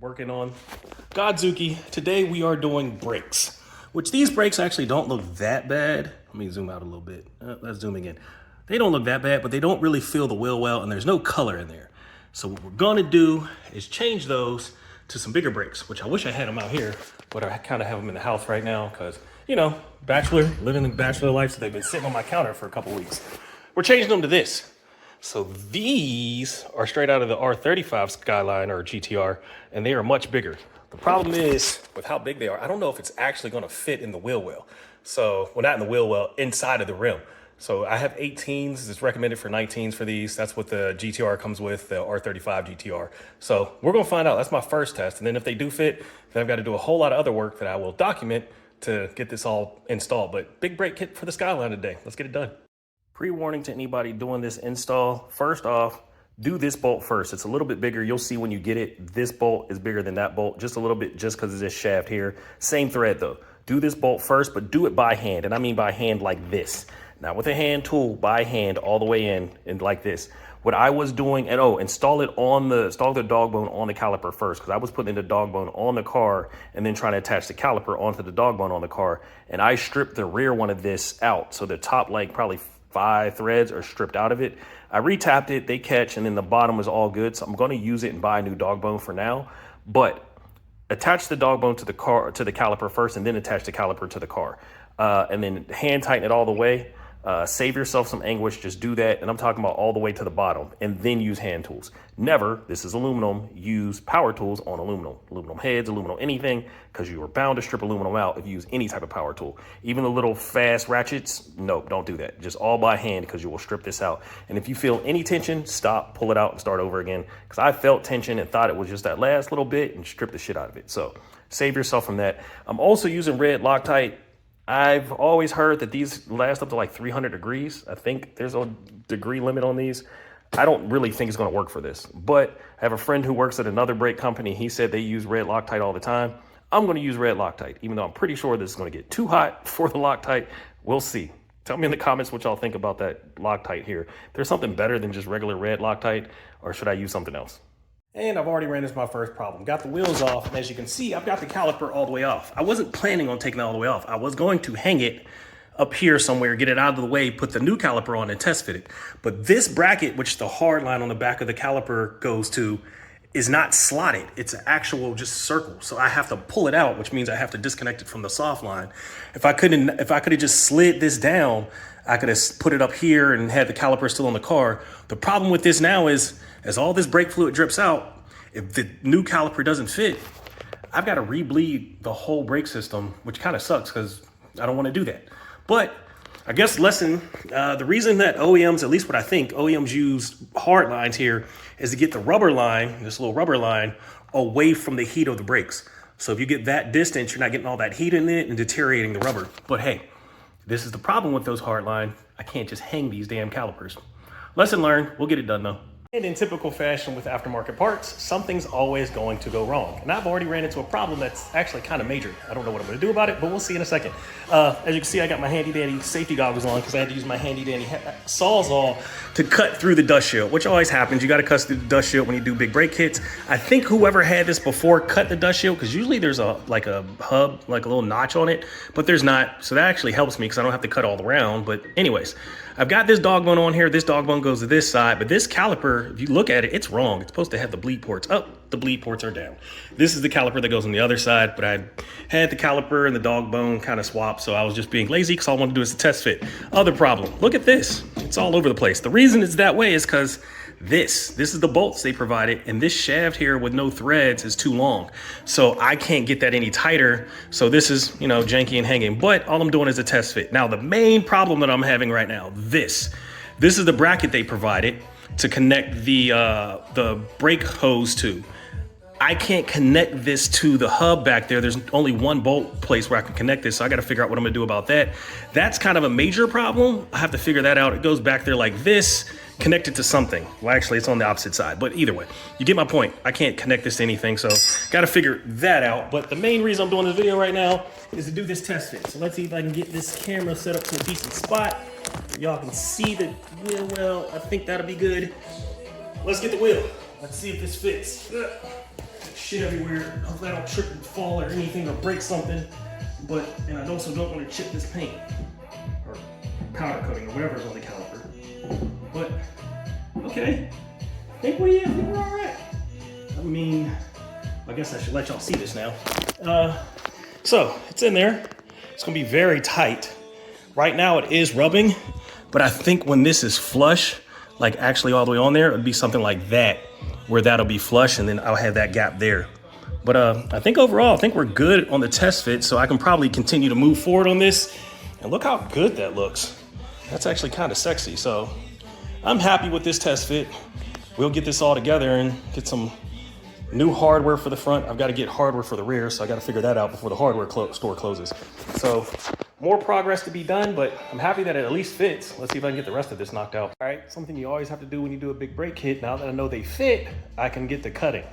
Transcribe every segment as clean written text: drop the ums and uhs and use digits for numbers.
working on Godzuki. Today we are doing brakes, which these brakes actually don't look that bad. Let me zoom out a little bit. Let's zoom again. They don't look that bad, but they don't really feel the wheel well, and there's no color in there. So what we're gonna do is change those to some bigger brakes, which I wish I had them out here, but I kind of have them in the house right now because, you know, bachelor, living the bachelor life, so they've been sitting on my counter for a couple weeks. We're changing them to this. So these are straight out of the R35 Skyline or GTR, and they are much bigger. The problem is with how big they are, I don't know if it's actually gonna fit in the wheel well. So, well, not in the wheel well, inside of the rim. So I have 18s, it's recommended for 19s for these. That's what the GTR comes with, the R35 GTR. So we're gonna find out, that's my first test. And then if they do fit, then I've got to do a whole lot of other work that I will document to get this all installed. But big brake kit for the Skyline today. Let's get it done. Pre-warning to anybody doing this install. First off, do this bolt first. It's a little bit bigger. You'll see when you get it, this bolt is bigger than that bolt, just a little bit, just because of this shaft here. Same thread though. Do this bolt first, but do it by hand. And I mean by hand like this. Not with a hand tool, by hand all the way in and like this. What I was doing, and install the dog bone on the caliper first, because I was putting the dog bone on the car and then trying to attach the caliper onto the dog bone on the car. And I stripped the rear one of this out. So the top, like probably 5 threads are stripped out of it. I retapped it, they catch, and then the bottom was all good. So I'm gonna use it and buy a new dog bone for now. But attach the dog bone to the car, to the caliper first, and then attach the caliper to the car. And then hand tighten it all the way. Save yourself some anguish, just do that. And I'm talking about all the way to the bottom, and then use hand tools. Never, this is aluminum, use power tools on aluminum heads, aluminum anything, because you are bound to strip aluminum out if you use any type of power tool. Even the little fast ratchets, nope, don't do that. Just all by hand, because you will strip this out. And if you feel any tension, stop, pull it out, and start over again. Because I felt tension and thought it was just that last little bit and strip the shit out of it. So save yourself from that. I'm also using red Loctite. I've always heard that these last up to like 300 degrees. I think there's a degree limit on these. I don't really think it's going to work for this, but I have a friend who works at another brake company. He said they use red Loctite all the time. I'm going to use red Loctite, even though I'm pretty sure this is going to get too hot for the Loctite. We'll see. Tell me in the comments what y'all think about that Loctite here. There's something better than just regular red Loctite, or should I use something else? And I've already ran into my first problem. Got the wheels off, and as you can see, I've got the caliper all the way off. I wasn't planning on taking it all the way off. I was going to hang it up here somewhere, get it out of the way, put the new caliper on and test fit it. But this bracket, which the hard line on the back of the caliper goes to, is not slotted. It's an actual just circle. So I have to pull it out, which means I have to disconnect it from the soft line. If I could have just slid this down, I could have put it up here and had the caliper still on the car. The problem with this now is, as all this brake fluid drips out, if the new caliper doesn't fit, I've got to re-bleed the whole brake system, which kind of sucks because I don't want to do that. But I guess the reason that OEMs, at least what I think, OEMs use hard lines here is to get the rubber line, this little rubber line, away from the heat of the brakes. So if you get that distance, you're not getting all that heat in it and deteriorating the rubber. But hey, this is the problem with those hard line. I can't just hang these damn calipers. Lesson learned, we'll get it done though. And in typical fashion with aftermarket parts, something's always going to go wrong. And I've already ran into a problem that's actually kind of major. I don't know what I'm going to do about it, but we'll see in a second. As you can see, I got my handy dandy safety goggles on because I had to use my handy dandy Sawzall to cut through the dust shield, which always happens. You got to cut through the dust shield when you do big brake kits. I think whoever had this before cut the dust shield, because usually there's a hub, like a little notch on it, but there's not. So that actually helps me because I don't have to cut all around. But anyways, I've got this dog bone on here. This dog bone goes to this side, but this caliper, if you look at it, it's wrong. It's supposed to have the bleed ports up. The bleed ports are down. This is the caliper that goes on the other side, but I had the caliper and the dog bone kind of swapped, so I was just being lazy because all I wanted to do is a test fit. Other problem, look at this. It's all over the place. The reason it's that way is because this is the bolts they provided, and this shaft here with no threads is too long. So I can't get that any tighter. So this is, you know, janky and hanging, but all I'm doing is a test fit. Now, the main problem that I'm having right now, this is the bracket they provided to connect the brake hose to. I can't connect this to the hub back there. There's only one bolt place where I can connect this, so I got to figure out what I'm gonna do about that. That's kind of a major problem. I have to figure that out. It goes back there like this, connected to something. Well, actually, it's on the opposite side, but either way, you get my point. I can't connect this to anything, so got to figure that out. But the main reason I'm doing this video right now is to do this test fit. So let's see if I can get this camera set up to a decent spot. Y'all can see the wheel well. I think that'll be good. Let's get the wheel. Let's see if this fits. shit everywhere. Hopefully I don't trip and fall or anything or break something. And I also don't want to chip this paint or powder coating or whatever's on the caliper. But, okay. I think we're all right. I mean, I guess I should let y'all see this now. So, it's in there. It's gonna be very tight. Right now it is rubbing, but I think when this is flush, like actually all the way on there, it'd be something like that, where that'll be flush and then I'll have that gap there. But I think overall, I think we're good on the test fit, so I can probably continue to move forward on this. And look how good that looks. That's actually kind of sexy. So I'm happy with this test fit. We'll get this all together and get some new hardware for the front. I've got to get hardware for the rear, so I got to figure that out before the hardware store closes. So more progress to be done, but I'm happy that it at least fits. Let's see if I can get the rest of this knocked out. All right, something you always have to do when you do a big brake kit. Now that I know they fit, I can get to cutting.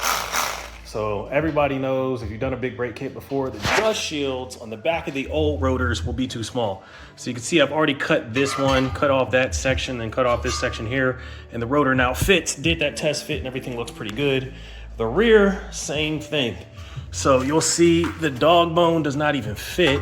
So everybody knows, if you've done a big brake kit before, the dust shields on the back of the old rotors will be too small. So you can see I've already cut this one, cut off that section, and cut off this section here, and the rotor now fits. Did that test fit and everything looks pretty good. The rear, same thing. So you'll see the dog bone does not even fit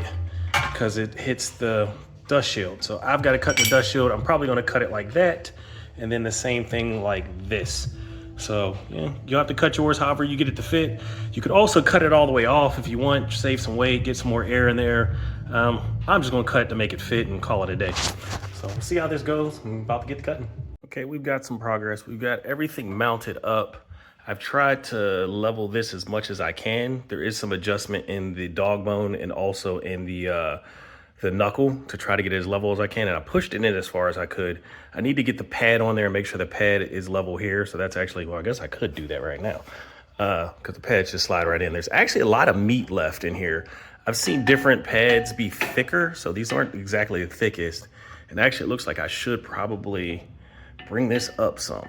because it hits the dust shield. So I've got to cut the dust shield. I'm probably going to cut it like that, and then the same thing like this. So yeah, you'll have to cut yours however you get it to fit. You could also cut it all the way off if you want, save some weight, get some more air in there. I'm just gonna cut it to make it fit and call it a day. So we'll see how this goes. I'm about to get to cutting. Okay, we've got some progress. We've got everything mounted up. I've tried to level this as much as I can. There is some adjustment in the dog bone and also in the knuckle to try to get it as level as I can, and I pushed it in as far as I could. I need to get the pad on there and make sure the pad is level here. So that's actually, well, I guess I could do that right now because the pads just slide right in. There's actually a lot of meat left in here. I've seen different pads be thicker, so these aren't exactly the thickest. And actually it looks like I should probably bring this up some,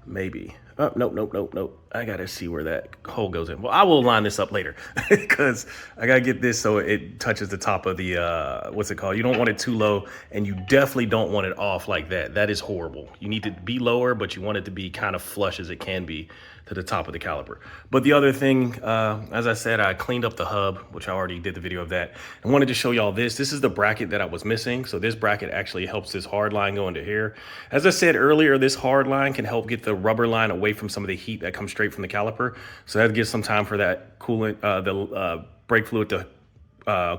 maybe. Oh, nope. I gotta see where that hole goes in. Well, I will line this up later because I gotta get this so it touches the top of the, what's it called? You don't want it too low, and you definitely don't want it off like that. That is horrible. You need to be lower, but you want it to be kind of flush as it can be to the top of the caliper. But the other thing, as I said, I cleaned up the hub, which I already did the video of that. I wanted to show y'all this. This is the bracket that I was missing. So this bracket actually helps this hard line go into here. As I said earlier, this hard line can help get the rubber line away from some of the heat that comes straight from the caliper. So that gives some time for that coolant, the brake fluid to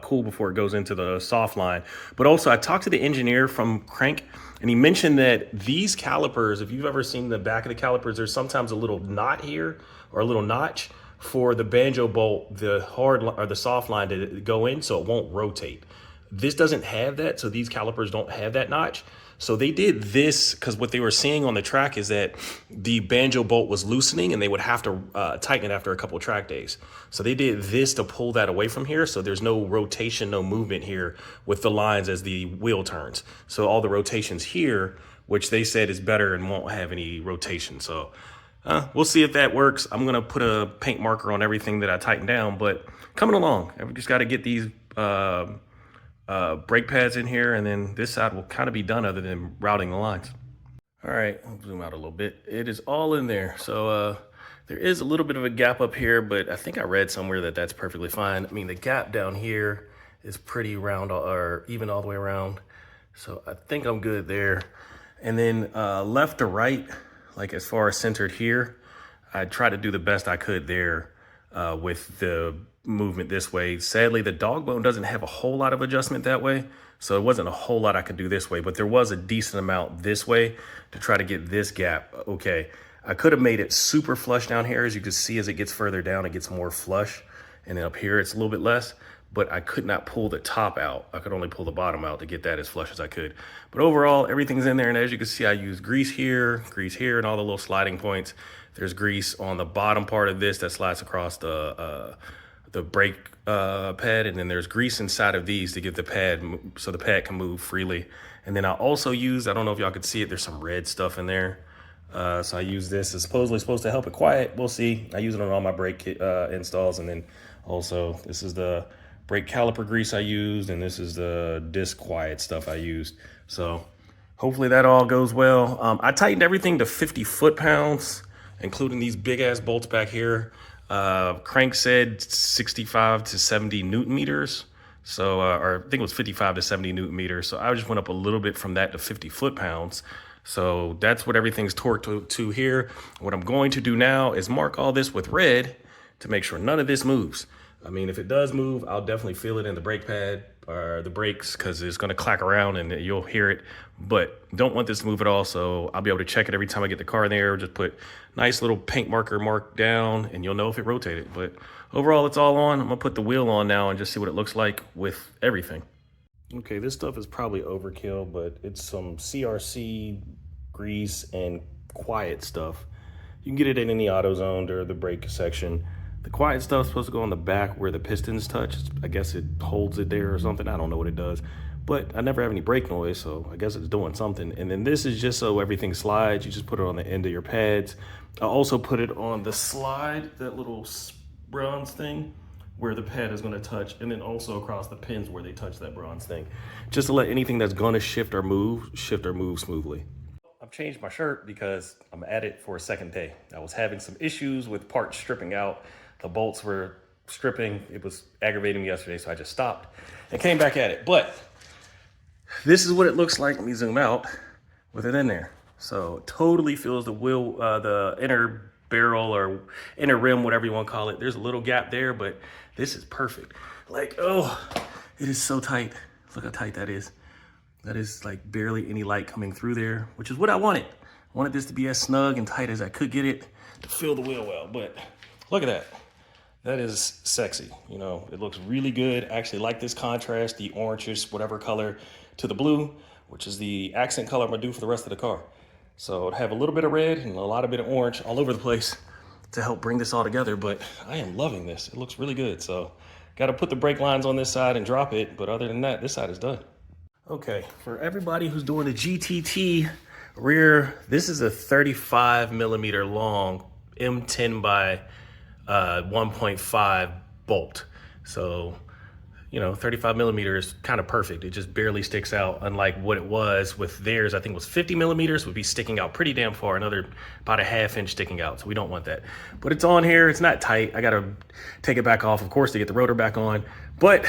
cool before it goes into the soft line. But also I talked to the engineer from Crank, and he mentioned that these calipers, if you've ever seen the back of the calipers, there's sometimes a little knot here or a little notch for the banjo bolt, the hard or the soft line to go in so it won't rotate. This doesn't have that, so these calipers don't have that notch. So they did this because what they were seeing on the track is that the banjo bolt was loosening and they would have to tighten it after a couple of track days. So they did this to pull that away from here. So there's no rotation, no movement here with the lines as the wheel turns. So all the rotations here, which they said is better and won't have any rotation. So we'll see if that works. I'm going to put a paint marker on everything that I tightened down, but coming along. I've just got to get these brake pads in here, and then this side will kind of be done other than routing the lines. All right, I'll zoom out a little bit. It is all in there. So there is a little bit of a gap up here, but I think I read somewhere that that's perfectly fine. I mean, the gap down here is pretty round or even all the way around. So I think I'm good there. And then left to right, like as far as centered here, I try to do the best I could there with the movement this way. Sadly, the dog bone doesn't have a whole lot of adjustment that way, so it wasn't a whole lot I could do this way, but there was a decent amount this way to try to get this gap okay. I could have made it super flush down here. As you can see, as it gets further down, it gets more flush, and then up here it's a little bit less, but I could not pull the top out. I could only pull the bottom out to get that as flush as I could. But overall, everything's in there, and as you can see, I use grease here, and all the little sliding points. There's grease on the bottom part of this that slides across the brake pad, and then there's grease inside of these to give the pad so the pad can move freely. And then I also use, I don't know if y'all could see it, there's some red stuff in there. So I use this. It's supposedly supposed to help it quiet. We'll see. I use it on all my brake kit installs. And then also this is the brake caliper grease I used, and this is the disc quiet stuff I used. So hopefully that all goes well. I tightened everything to 50 foot-pounds, including these big ass bolts back here. Crank said 65 to 70 Newton meters. So, or I think it was 55 to 70 Newton meters. So I just went up a little bit from that to 50 foot-pounds. So that's what everything's torqued to here. What I'm going to do now is mark all this with red to make sure none of this moves. I mean, if it does move, I'll definitely feel it in the brake pad or the brakes because it's going to clack around and you'll hear it. But don't want this to move at all, so I'll be able to check it every time I get the car in there. Just put nice little paint marker mark down and you'll know if it rotated. But overall, it's all on. I'm going to put the wheel on now and just see what it looks like with everything. Okay, this stuff is probably overkill, but it's some CRC grease and quiet stuff. You can get it in any AutoZone or the brake section. The quiet stuff is supposed to go on the back where the pistons touch. I guess it holds it there or something. I don't know what it does, but I never have any brake noise, so I guess it's doing something. And then this is just so everything slides. You just put it on the end of your pads. I also put it on the slide, that little bronze thing where the pad is going to touch, and then also across the pins where they touch that bronze thing, just to let anything that's going to shift or move smoothly. I've changed my shirt because I'm at it for a second day. I was having some issues with parts stripping out. The bolts were stripping. It was aggravating me yesterday, so I just stopped and came back at it. But this is what it looks like. Let me zoom out with it in there. So it totally feels the wheel, the inner barrel or inner rim, whatever you want to call it. There's a little gap there, but this is perfect. Like, oh, it is so tight. Look how tight that is. That is like barely any light coming through there, which is what I wanted. I wanted this to be as snug and tight as I could get it to feel the wheel well. But look at that. That is sexy. You know, it looks really good. I actually like this contrast, the orangish, whatever color, to the blue, which is the accent color I'm gonna do for the rest of the car. So have a little bit of red and a lot of bit of orange all over the place to help bring this all together. But I am loving this. It looks really good. So got to put the brake lines on this side and drop it. But other than that, this side is done. Okay, for everybody who's doing the GTT rear, this is a 35 millimeter long M10 by 1.5 bolt. So, you know, 35 millimeters is kind of perfect. It just barely sticks out, unlike what it was with theirs. I think it was 50 millimeters would be sticking out pretty damn far, another about a ½ inch sticking out. So we don't want that. But it's on here, it's not tight. I gotta take it back off, of course, to get the rotor back on. But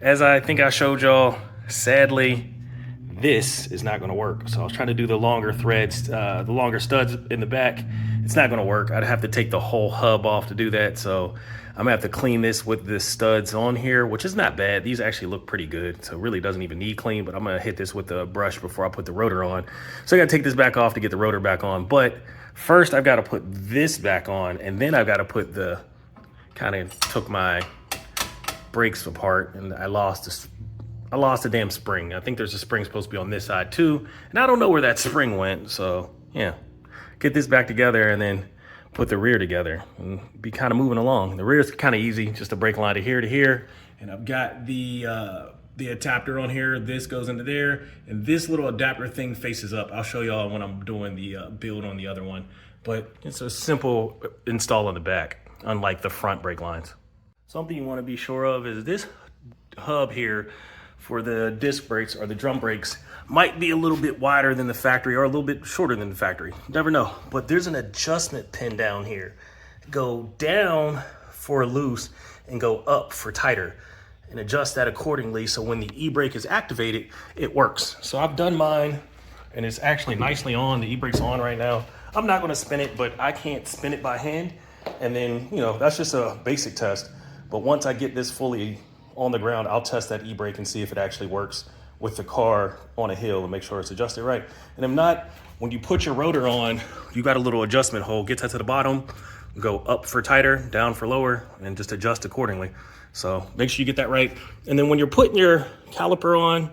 as I think I showed y'all, sadly, this is not gonna work. So I was trying to do the longer threads, the longer studs in the back. It's not gonna work. I'd have to take the whole hub off to do that. So I'm gonna have to clean this with the studs on here, which is not bad. These actually look pretty good. So it really doesn't even need clean, but I'm gonna hit this with the brush before I put the rotor on. So I gotta take this back off to get the rotor back on. But first I've gotta put this back on, and then I've gotta put the, kind of took my brakes apart and I lost a damn spring. I think there's a spring supposed to be on this side too. And I don't know where that spring went. So yeah, get this back together and then put the rear together and be kind of moving along. The rear is kind of easy, just a brake line to here. And I've got the adapter on here. This goes into there. And this little adapter thing faces up. I'll show y'all when I'm doing the build on the other one. But it's a simple install on the back, unlike the front brake lines. Something you want to be sure of is this hub here for the disc brakes or the drum brakes might be a little bit wider than the factory or a little bit shorter than the factory. Never know. But there's an adjustment pin down here. Go down for loose and go up for tighter, and adjust that accordingly so when the e-brake is activated, it works. So I've done mine and it's actually nicely on. The e-brake's on right now. I'm not going to spin it, but I can't spin it by hand. And then, you know, that's just a basic test. But once I get this fully on the ground, I'll test that e-brake and see if it actually works with the car on a hill and make sure it's adjusted right. And if not, when you put your rotor on, you got a little adjustment hole. Get that to the bottom, go up for tighter, down for lower, and just adjust accordingly. So make sure you get that right. And then when you're putting your caliper on,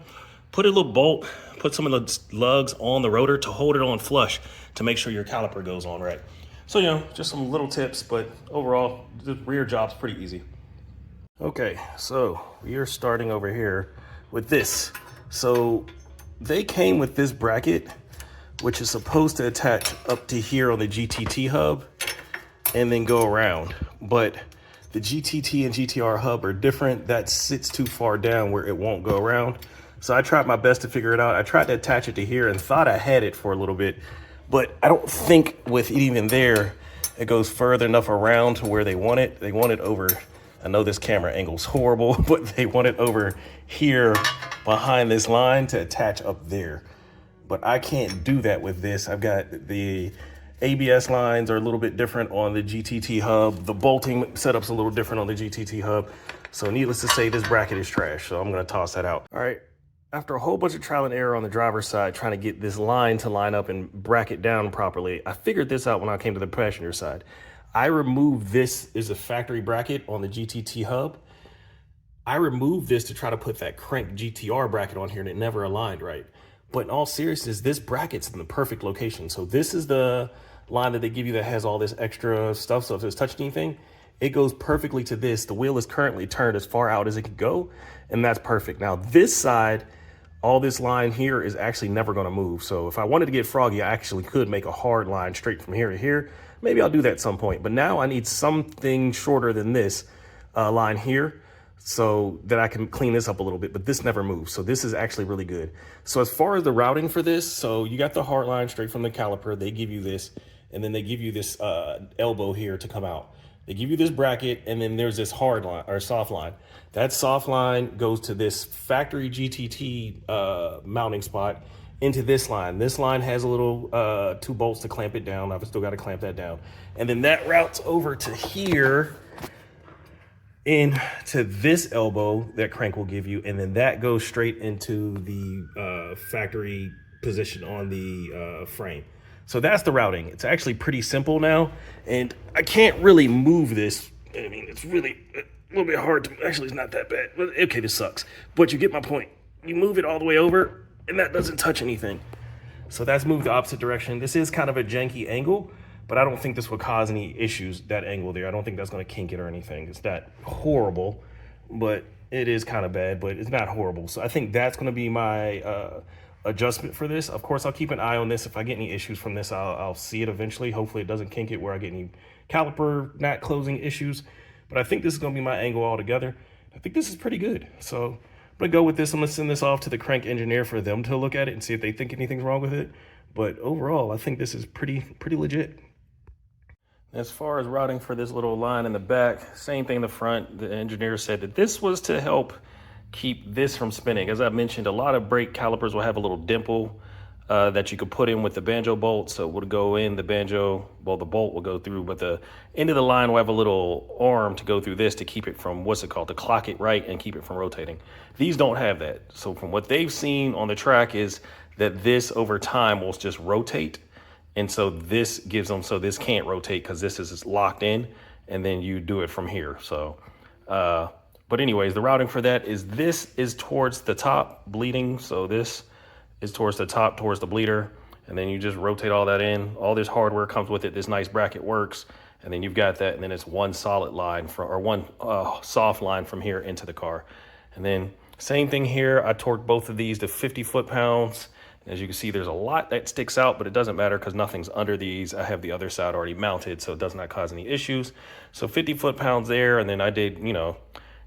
put a little bolt, put some of the lugs on the rotor to hold it on flush to make sure your caliper goes on right. So, you know, just some little tips, but overall, the rear job's pretty easy. Okay, so we are starting over here with this. So they came with this bracket, which is supposed to attach up to here on the GTT hub and then go around. But the GTT and GTR hub are different. That sits too far down where it won't go around. So I tried my best to figure it out. I tried to attach it to here and thought I had it for a little bit, but I don't think with it even there It goes further enough around to where they want it. They want it over, I know this camera angle's horrible, but they want it over here behind this line to attach up there. But I can't do that with this. I've got the ABS lines are a little bit different on the GTT hub. The bolting setup's a little different on the GTT hub. So needless to say, this bracket is trash. So I'm gonna toss that out. All right, after a whole bunch of trial and error on the driver's side, trying to get this line to line up and bracket down properly, I figured this out when I came to the passenger side. I removed this as a factory bracket on the GTT hub. I removed this to try to put that Crank GTR bracket on here, and it never aligned right. But in all seriousness, this bracket's in the perfect location. So this is the line that they give you that has all this extra stuff. So if it's touching anything, it goes perfectly to this. The wheel is currently turned as far out as it can go, and that's perfect. Now this side, all this line here is actually never gonna move. So if I wanted to get froggy, I actually could make a hard line straight from here to here. Maybe I'll do that at some point, but now I need something shorter than this line here so that I can clean this up a little bit, but this never moves. So this is actually really good. So as far as the routing for this, so you got the hard line straight from the caliper, they give you this, and then they give you this elbow here to come out. They give you this bracket, and then there's this hard line or soft line. That soft line goes to this factory GTT mounting spot into this line. This line has a little 2 bolts to clamp it down. I've still got to clamp that down. And then that routes over to here into this elbow that Crank will give you. And then that goes straight into the factory position on the frame. So that's the routing. It's actually pretty simple now. And I can't really move this. I mean, it's really a little bit hard to, actually it's not that bad. But okay, this sucks. But you get my point. You move it all the way over and that doesn't touch anything. So that's moved the opposite direction. This is kind of a janky angle, but I don't think this will cause any issues, that angle there. I don't think that's gonna kink it or anything. It's not horrible, but it is kind of bad, but it's not horrible. So I think that's gonna be my adjustment for this. Of course, I'll keep an eye on this. If I get any issues from this, I'll see it eventually. Hopefully it doesn't kink it where I get any caliper not closing issues. But I think this is gonna be my angle altogether. I think this is pretty good. So I'm gonna go with this. I'm gonna send this off to the Crank engineer for them to look at it and see if they think anything's wrong with it. But overall, I think this is pretty legit. As far as routing for this little line in the back, same thing in the front. The engineer said that this was to help keep this from spinning. As I mentioned, a lot of brake calipers will have a little dimple that you could put in with the banjo bolt. So it would go in the banjo, well, the bolt will go through, but the end of the line will have a little arm to go through this to keep it from, what's it called, to clock it right and keep it from rotating. These don't have that. So from what they've seen on the track is that this over time will just rotate. And so this gives them, so this can't rotate because this is locked in and then you do it from here. So, but anyways, the routing for that is this is towards the top bleeding. So this is towards the top, towards the bleeder. And then you just rotate all that in. All this hardware comes with it. This nice bracket works. And then you've got that. And then it's one solid line from, or one soft line from here into the car. And then same thing here. I torqued both of these to 50 foot-pounds. As you can see, there's a lot that sticks out, but it doesn't matter because nothing's under these. I have the other side already mounted, so it does not cause any issues. So 50 foot-pounds there. And then I did, you know,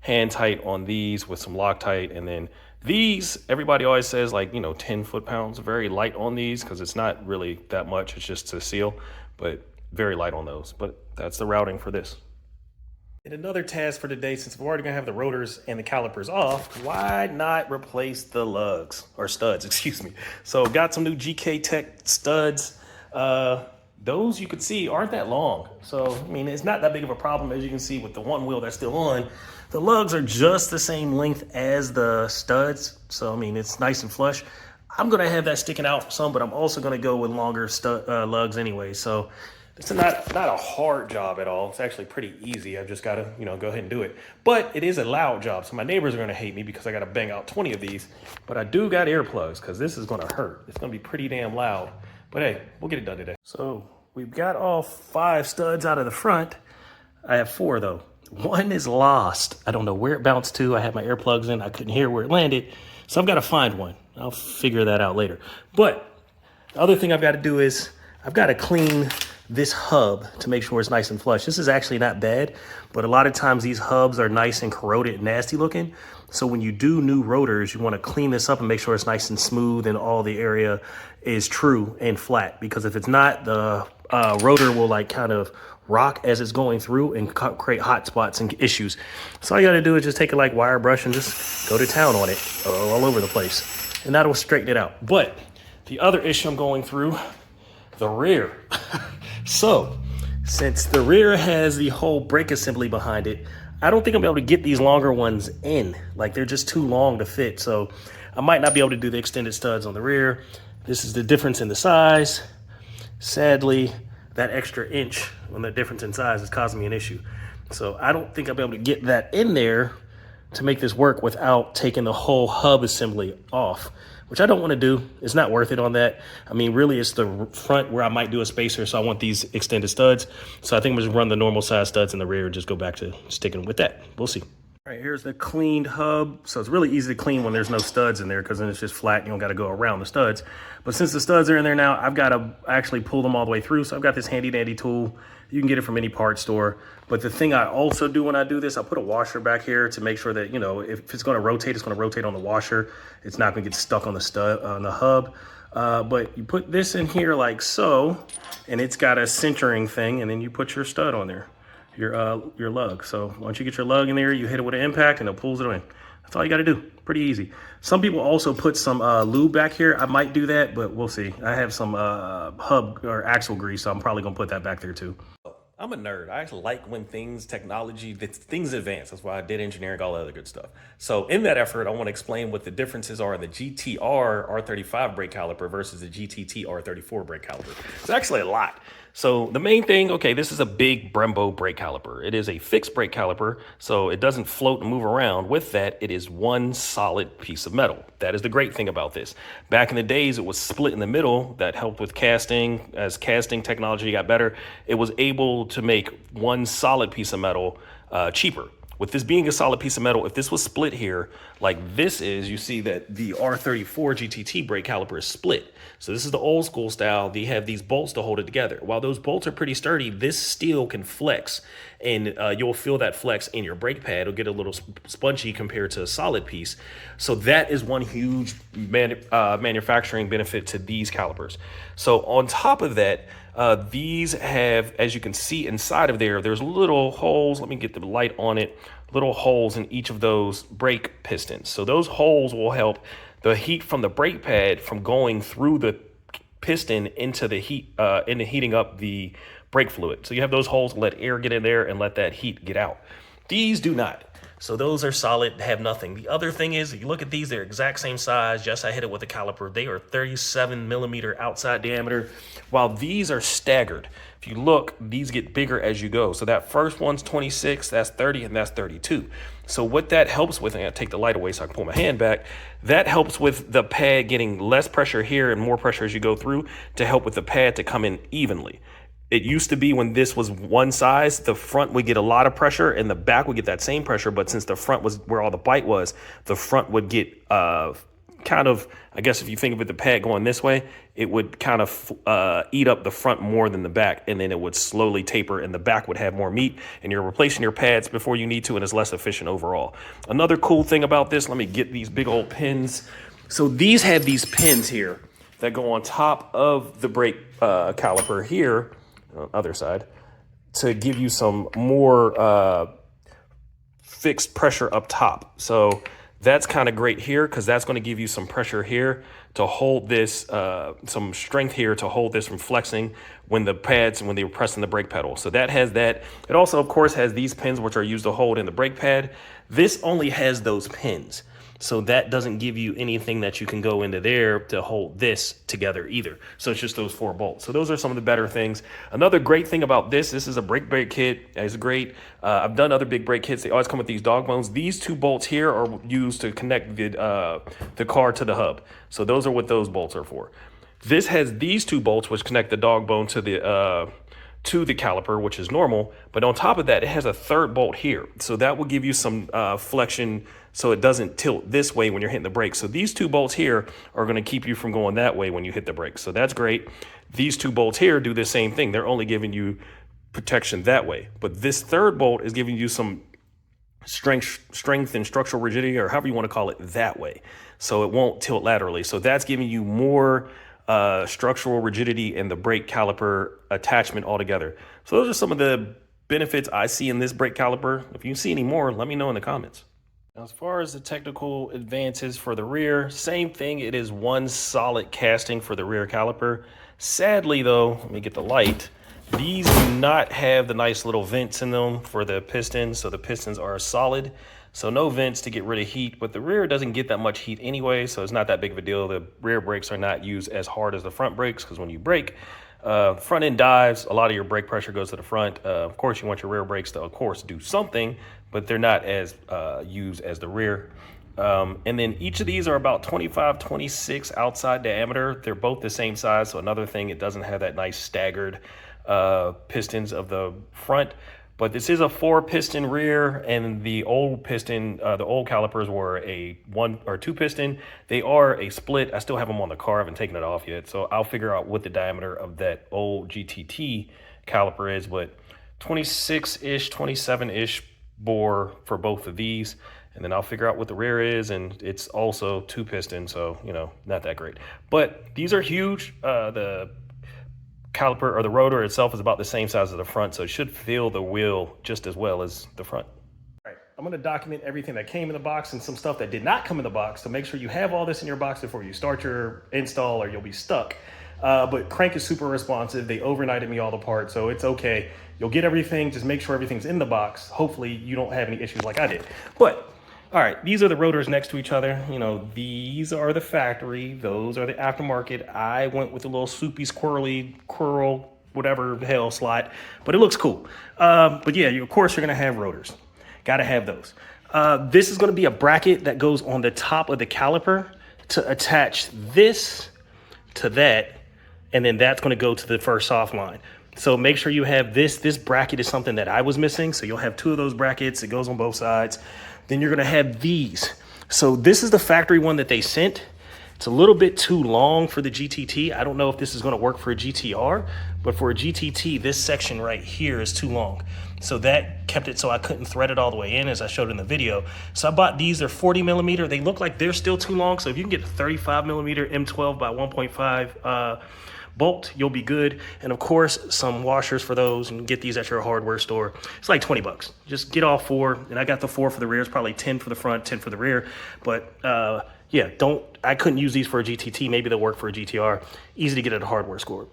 hand tight on these with some Loctite. And then these, everybody always says like, you know, 10 foot-pounds, very light on these because it's not really that much. It's just to seal, but very light on those. But that's the routing for this. And another task for today, since we're already gonna have the rotors and the calipers off, why not replace the lugs, or studs, excuse me. So got some new BBK Tech studs. Those you could see aren't that long. So, I mean, it's not that big of a problem as you can see with the one wheel that's still on. The lugs are just the same length as the studs. So, I mean, it's nice and flush. I'm gonna have that sticking out some, but I'm also gonna go with longer lugs anyway. So it's not a hard job at all. It's actually pretty easy. I've just gotta, you know, go ahead and do it. But it is a loud job. So my neighbors are gonna hate me because I gotta bang out 20 of these. But I do got earplugs because this is gonna hurt. It's gonna be pretty damn loud. But hey, we'll get it done today. So we've got all 5 studs out of the front. I have 4 though. One is lost. I don't know where it bounced to. I had my earplugs in. I couldn't hear where it landed. So I've got to find one. I'll figure that out later. But the other thing I've got to do is I've got to clean this hub to make sure it's nice and flush. This is actually not bad, but a lot of times these hubs are nice and corroded and nasty looking. So when you do new rotors, you want to clean this up and make sure it's nice and smooth and all the area is true and flat. Because if it's not, the rotor will like kind of rock as it's going through and create hot spots and issues. So all you gotta do is just take a like wire brush and just go to town on it all over the place. And that'll straighten it out. But the other issue I'm going through, the rear. So since the rear has the whole brake assembly behind it, I don't think I'll be able to get these longer ones in. Like they're just too long to fit. So I might not be able to do the extended studs on the rear. This is the difference in the size. Sadly, that extra inch on the difference in size is causing me an issue. So I don't think I'll be able to get that in there to make this work without taking the whole hub assembly off, which I don't want to do. It's not worth it on that. I mean, really, it's the front where I might do a spacer, so I want these extended studs. So I think I'm just run the normal size studs in the rear and just go back to sticking with that. We'll see. All right, here's the cleaned hub. So it's really easy to clean when there's no studs in there because then it's just flat and you don't got to go around the studs. But since the studs are in there now, I've got to actually pull them all the way through. So I've got this handy dandy tool. You can get it from any parts store. But the thing I also do when I do this, I put a washer back here to make sure that, you know, if it's going to rotate, it's going to rotate on the washer. It's not going to get stuck on the stud, on the hub. But you put this in here like so, and it's got a centering thing, and then you put your stud on there. Your lug. So once you get your lug in there, you hit it with an impact and it pulls it in. That's all you got to do. Pretty easy. Some people also put some lube back here. I might do that, but we'll see. I have some hub or axle grease, so I'm probably going to put that back there too. I'm a nerd. I actually like when things advance. That's why I did engineering, all that other good stuff. So in that effort, I want to explain what the differences are in the GTR R35 brake caliper versus the GTT R34 brake caliper. It's actually a lot. So the main thing, okay, this is a big Brembo brake caliper. It is a fixed brake caliper, so it doesn't float and move around. With that, it is one solid piece of metal. That is the great thing about this. Back in the days, it was split in the middle. That helped with casting. As casting technology got better, it was able to make one solid piece of metal cheaper. With this being a solid piece of metal, if this was split here, like this is, you see that the R34 GTT brake caliper is split. So this is the old school style. They have these bolts to hold it together. While those bolts are pretty sturdy, this steel can flex, and you'll feel that flex in your brake pad. It'll get a little spongy compared to a solid piece. So that is one huge manufacturing benefit to these calipers. So on top of that, these have, as you can see inside of there, there's little holes. Let me get the light on it. Little holes in each of those brake pistons. So those holes will help the heat from the brake pad from going through the piston into the heating up the brake fluid. So you have those holes to let air get in there and let that heat get out. These do not. So those are solid, have nothing. The other thing is, if you look at these, they're exact same size. Yes, I hit it with a caliper. They are 37 millimeter outside diameter, while these are staggered. If you look, these get bigger as you go. So that first one's 26, that's 30, and that's 32. So what that helps with, and I take the light away so I can pull my hand back, that helps with the pad getting less pressure here and more pressure as you go through to help with the pad to come in evenly. It used to be when this was one size, the front would get a lot of pressure and the back would get that same pressure. But since the front was where all the bite was, the front would get kind of, I guess if you think of it, the pad going this way, it would kind of eat up the front more than the back. And then it would slowly taper and the back would have more meat. And you're replacing your pads before you need to, and it's less efficient overall. Another cool thing about this, let me get these big old pins. So these have these pins here that go on top of the brake caliper here, other side, to give you some more fixed pressure up top. So that's kind of great here because that's going to give you some pressure here to hold this, some strength here to hold this from flexing when the pads, when they were pressing the brake pedal. So that has that. It also, of course, has these pins which are used to hold in the brake pad. This only has those pins. So that doesn't give you anything that you can go into there to hold this together either. So it's just those 4 bolts. So those are some of the better things. Another great thing about this is a brake kit. It's great. I've done other big brake kits. They always come with these dog bones. These 2 bolts here are used to connect the car to the hub. So those are what those bolts are for. This has these 2 bolts which connect the dog bone to the caliper, which is normal. But on top of that, it has a 3rd bolt here. So that will give you some flexion so it doesn't tilt this way when you're hitting the brakes. So these 2 bolts here are going to keep you from going that way when you hit the brakes. So that's great. These 2 bolts here do the same thing. They're only giving you protection that way. But this 3rd bolt is giving you some strength and structural rigidity, or however you want to call it, that way. So it won't tilt laterally. So that's giving you more structural rigidity, and the brake caliper attachment altogether. So those are some of the benefits I see in this brake caliper. If you see any more, let me know in the comments. Now, as far as the technical advances for the rear, same thing. It is one solid casting for the rear caliper. Sadly though, let me get the light. These do not have the nice little vents in them for the pistons. So the pistons are solid. So no vents to get rid of heat, but the rear doesn't get that much heat anyway. So it's not that big of a deal. The rear brakes are not used as hard as the front brakes, because when you brake, front end dives, a lot of your brake pressure goes to the front. Of course, you want your rear brakes to, of course, do something, but they're not as used as the rear. And then each of these are about 25, 26 outside diameter. They're both the same size. So another thing, it doesn't have that nice staggered pistons of the front. But this is a 4-piston rear, and the old piston, the old calipers were a 1 or 2 piston. They are a split. I still have them on the car. I haven't taken it off yet. So I'll figure out what the diameter of that old GTT caliper is, but 26-ish, 27-ish bore for both of these. And then I'll figure out what the rear is, and it's also 2 piston, so, you know, not that great. But these are huge. The caliper, or the rotor itself, is about the same size as the front, so it should feel the wheel just as well as the front. All right, I'm going to document everything that came in the box and some stuff that did not come in the box, so make sure you have all this in your box before you start your install, or you'll be stuck. But Crank is super responsive. They overnighted me all the parts, so it's okay. You'll get everything. Just make sure everything's in the box. Hopefully you don't have any issues like I did. But all right, these are the rotors next to each other. You know, these are the factory. Those are the aftermarket. I went with a little soupy, squirrely, curl, whatever the hell slot, but it looks cool. But yeah, of course, you're going to have rotors. Got to have those. This is going to be a bracket that goes on the top of the caliper to attach this to that, and then that's going to go to the first soft line. So make sure you have this. This bracket is something that I was missing. So you'll have 2 of those brackets. It goes on both sides. Then you're going to have these. So this is the factory one that they sent. It's a little bit too long for the GTT. I don't know if this is going to work for a GTR, but for a GTT, this section right here is too long. So that kept it so I couldn't thread it all the way in, as I showed in the video. So I bought these. They're 40 millimeter. They look like they're still too long. So if you can get a 35 millimeter M12 by 1.5 bolt, you'll be good. And of course, some washers for those, and get these at your hardware store. It's like 20 bucks. Just get all 4. And I got the 4 for the rear. It's probably 10 for the front, 10 for the rear. But yeah, I couldn't use these for a GTT. Maybe they'll work for a GTR. Easy to get at a hardware store.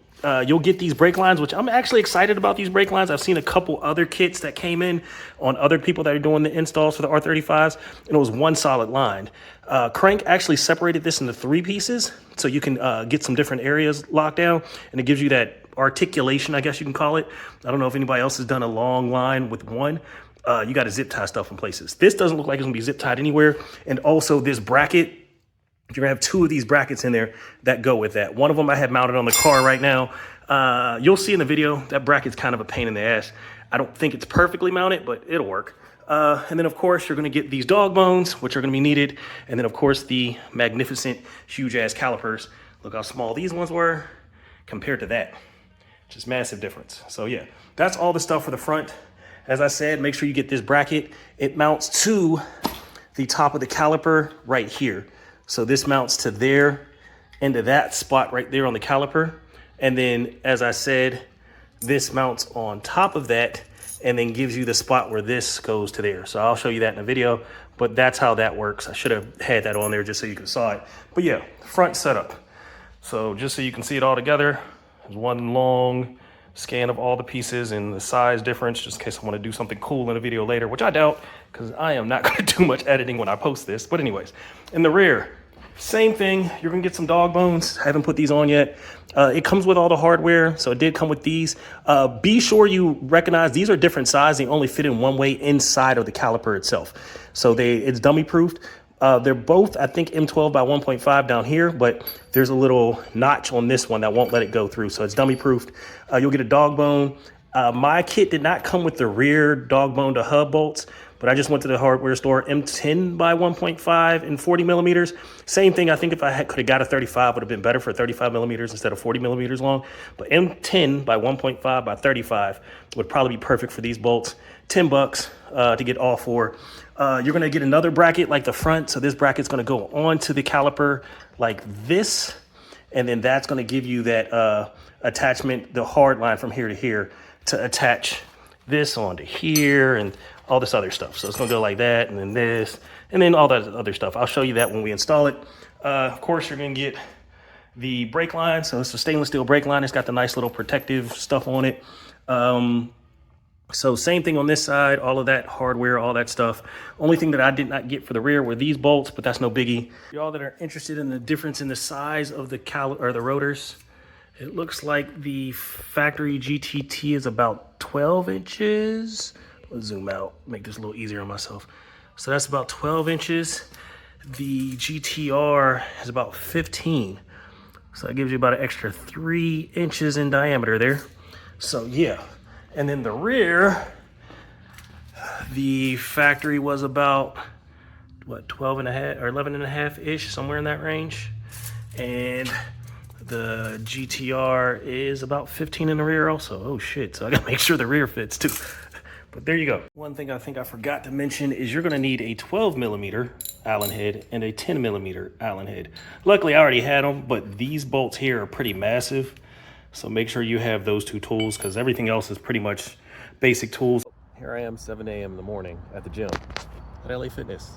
You'll get these brake lines, which I'm actually excited about these brake lines. I've seen a couple other kits that came in on other people that are doing the installs for the R35s, and it was one solid line. Crank actually separated this into 3 pieces, so you can get some different areas locked down, and it gives you that articulation, I guess you can call it. I don't know if anybody else has done a long line with one. You got to zip tie stuff in places. This doesn't look like it's gonna be zip tied anywhere. And also this bracket, you're gonna have 2 of these brackets in there that go with that. One of them I have mounted on the car right now. You'll see in the video, that bracket's kind of a pain in the ass. I don't think it's perfectly mounted, but it'll work. And then of course, you're gonna get these dog bones, which are gonna be needed. And then of course, the magnificent, huge ass calipers. Look how small these ones were compared to that. Just massive difference. So yeah, that's all the stuff for the front. As I said, make sure you get this bracket. It mounts to the top of the caliper right here. So this mounts to there, into that spot right there on the caliper. And then, as I said, this mounts on top of that and then gives you the spot where this goes to there. So I'll show you that in a video, but that's how that works. I should have had that on there just so you can saw it. But yeah, front setup. So just so you can see it all together, there's one long scan of all the pieces and the size difference, just in case I want to do something cool in a video later, which I doubt, because I am not going to do much editing when I post this. But anyways, in the rear, same thing. You're going to get some dog bones. I haven't put these on yet. It comes with all the hardware, so it did come with these. Be sure you recognize these are different size. They only fit in one way inside of the caliper itself. So it's dummy proofed. They're both, I think, M12 by 1.5 down here, but there's a little notch on this one that won't let it go through. So it's dummy proofed. You'll get a dog bone. My kit did not come with the rear dog bone to hub bolts, but I just went to the hardware store, M10 by 1.5 and 40 millimeters. Same thing. I think if I could have got a 35, would have been better for 35 millimeters instead of 40 millimeters long. But M10 by 1.5 by 35 would probably be perfect for these bolts. 10 bucks to get all 4. You're going to get another bracket like the front. So this bracket's going to go onto the caliper like this. And then that's going to give you that attachment, the hard line from here to here, to attach this onto here and all this other stuff. So it's going to go like that, and then this, and then all that other stuff. I'll show you that when we install it. Of course, you're going to get the brake line. So it's a stainless steel brake line. It's got the nice little protective stuff on it. So same thing on this side, all of that hardware, all that stuff. Only thing that I did not get for the rear were these bolts, but that's no biggie. Y'all that are interested in the difference in the size of the the rotors, it looks like the factory GTT is about 12 inches. Let's zoom out, make this a little easier on myself. So that's about 12 inches. The GTR is about 15. So that gives you about an extra 3 inches in diameter there. So yeah. And then the rear, the factory was about, what, 12 and a half or 11 and a half-ish, somewhere in that range. And the GTR is about 15 in the rear also. Oh shit, so I gotta make sure the rear fits too. But there you go. One thing I think I forgot to mention is you're gonna need a 12 millimeter Allen head and a 10 millimeter Allen head. Luckily I already had them, but these bolts here are pretty massive. So make sure you have those two tools, because everything else is pretty much basic tools. Here I am, 7 a.m. in the morning at the gym at LA Fitness.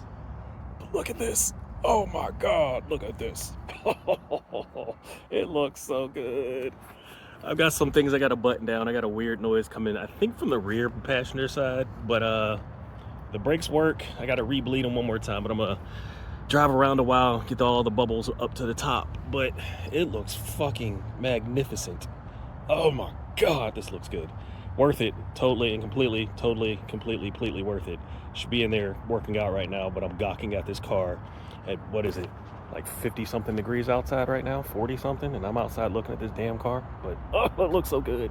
Look at this. Oh my God, look at this. It looks so good. I've got some things I got to button down. I got a weird noise coming, I think from the rear passenger side, but the brakes work. I got to re-bleed them one more time, but I'm gonna drive around a while, get all the bubbles up to the top, but it looks fucking magnificent. Oh my God, this looks good. Worth it, totally and completely, completely worth it. Should be in there working out right now, but I'm gawking at this car at, what is it, like 50 something degrees outside right now, 40 something, and I'm outside looking at this damn car, but oh, it looks so good.